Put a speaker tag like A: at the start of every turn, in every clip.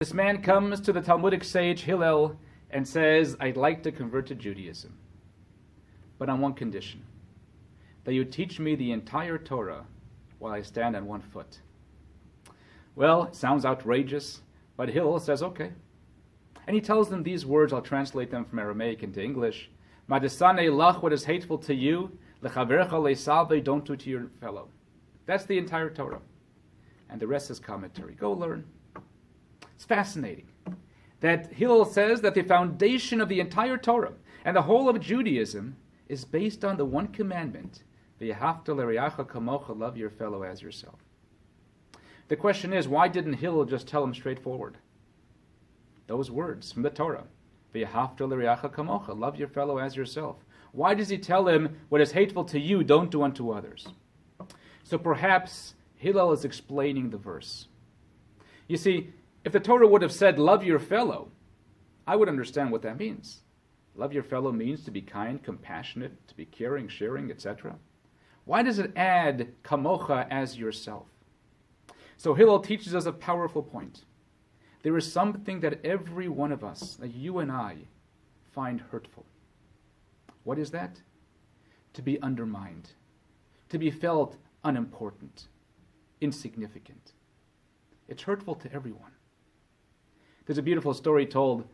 A: This man comes to the Talmudic sage Hillel and says, I'd like to convert to Judaism, but on one condition, that you teach me the entire Torah while I stand on one foot. Well, it sounds outrageous, but Hillel says, okay. And he tells them these words, I'll translate them from Aramaic into English. Madesane lach, what is hateful to you, lechavercha lesalve, don't do to your fellow. That's the entire Torah. And the rest is commentary. Go learn. It's fascinating that Hillel says that the foundation of the entire Torah and the whole of Judaism is based on the one commandment, v'yahavta l'reacha kamocha, love your fellow as yourself. The question is, why didn't Hillel just tell him straightforward? Those words from the Torah, v'yahavta l'reacha kamocha, love your fellow as yourself. Why does he tell him, what is hateful to you, don't do unto others? So perhaps Hillel is explaining the verse. You see, if the Torah would have said, love your fellow, I would understand what that means. Love your fellow means to be kind, compassionate, to be caring, sharing, etc. Why does it add kamocha as yourself? So Hillel teaches us a powerful point. There is something that every one of us, that you and I, find hurtful. What is that? To be undermined, to be felt unimportant, insignificant. It's hurtful to everyone. There's a beautiful story told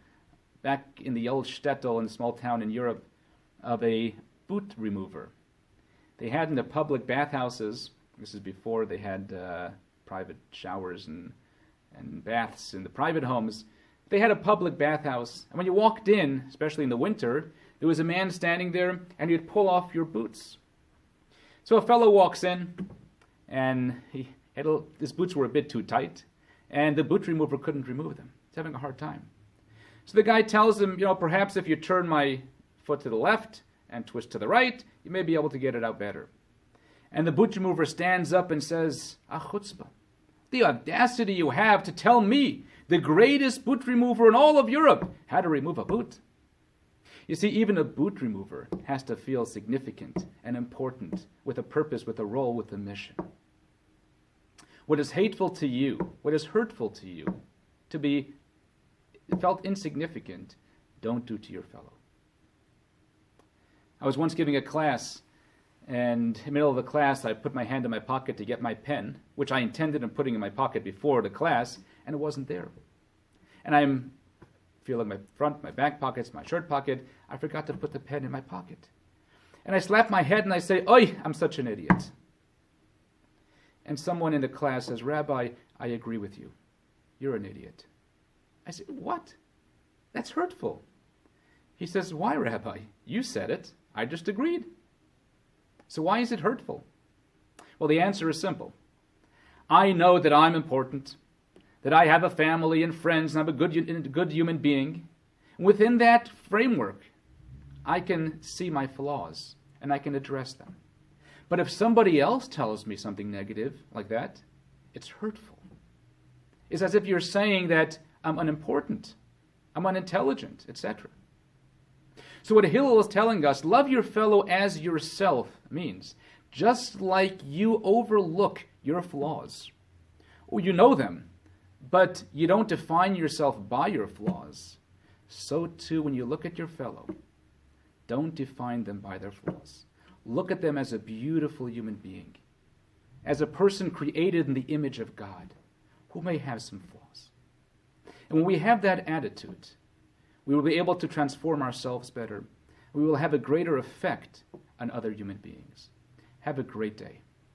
A: back in the old shtetl in a small town in Europe of a boot remover. They had in the public bathhouses, this is before they had private showers and baths in the private homes, they had a public bathhouse, and when you walked in, especially in the winter, there was a man standing there and he'd pull off your boots. So a fellow walks in and his boots were a bit too tight, and the boot remover couldn't remove them. He's having a hard time. So the guy tells him, perhaps if you turn my foot to the left and twist to the right, you may be able to get it out better. And the boot remover stands up and says, chutzpah, the audacity you have to tell me, the greatest boot remover in all of Europe, how to remove a boot. You see, even a boot remover has to feel significant and important, with a purpose, with a role, with a mission. What is hateful to you, what is hurtful to you, to be felt insignificant, don't do to your fellow. I was once giving a class, and in the middle of the class, I put my hand in my pocket to get my pen, which I intended on putting in my pocket before the class, and it wasn't there. And I'm feeling my front, my back pockets, my shirt pocket. I forgot to put the pen in my pocket. And I slap my head and I say, "Oi, I'm such an idiot." And someone in the class says, "Rabbi, I agree with you. You're an idiot." I said, "What? That's hurtful." He says, "Why, Rabbi? You said it. I just agreed." So why is it hurtful? Well, the answer is simple. I know that I'm important, that I have a family and friends, and I'm a good human being. And within that framework, I can see my flaws, and I can address them. But if somebody else tells me something negative like that, it's hurtful. It's as if you're saying that I'm unimportant, I'm unintelligent, etc. So what Hillel is telling us, love your fellow as yourself, means just like you overlook your flaws, or you know them, but you don't define yourself by your flaws, so too when you look at your fellow, don't define them by their flaws. Look at them as a beautiful human being, as a person created in the image of God, who may have some flaws. And when we have that attitude, we will be able to transform ourselves better. We will have a greater effect on other human beings. Have a great day.